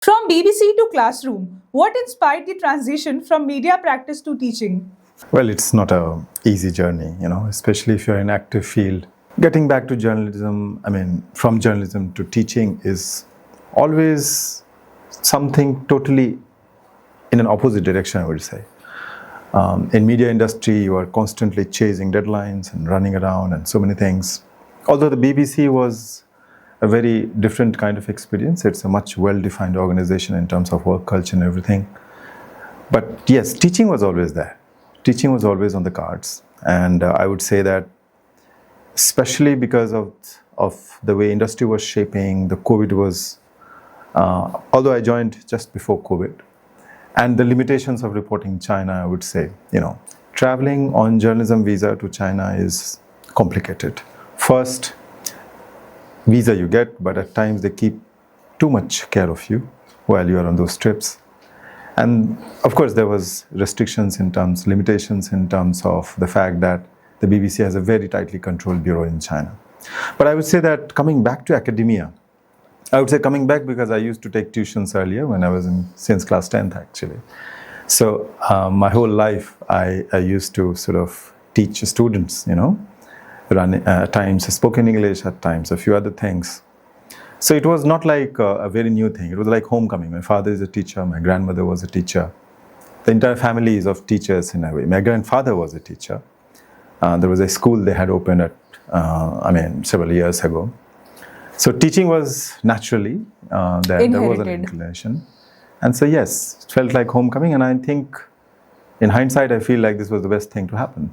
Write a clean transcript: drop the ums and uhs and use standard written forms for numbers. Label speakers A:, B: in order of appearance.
A: From BBC to classroom, what inspired the transition from media practice to teaching?
B: Well, it's not a easy journey, especially if you're in active field. Getting back to journalism, from journalism to teaching is always something totally in an opposite direction, I would say. In media industry, you are constantly chasing deadlines and running around and so many things. Although the BBC was a very different kind of experience. It's a much well-defined organization in terms of work culture and everything. But yes, teaching was always there. Teaching was always on the cards. And I would say that especially because of the way industry was shaping, the COVID was, although I joined just before COVID, and the limitations of reporting China, I would say, traveling on journalism visa to China is complicated. First, visa you get, but at times they keep too much care of you while you are on those trips. And of course, there was limitations in terms of the fact that the BBC has a very tightly controlled bureau in China. But I would say that coming back to academia, I would say coming back because I used to take tuitions earlier when I was since class 10th actually. So my whole life I used to sort of teach students, at times spoken English, at times a few other things. So it was not like a very new thing. It was like homecoming. My father is a teacher, my grandmother was a teacher. The entire family is of teachers in a way. My grandfather was a teacher. There was a school they had opened several years ago. So teaching was naturally, there was an inclination. And so yes, it felt like homecoming, and I think in hindsight I feel like this was the best thing to happen.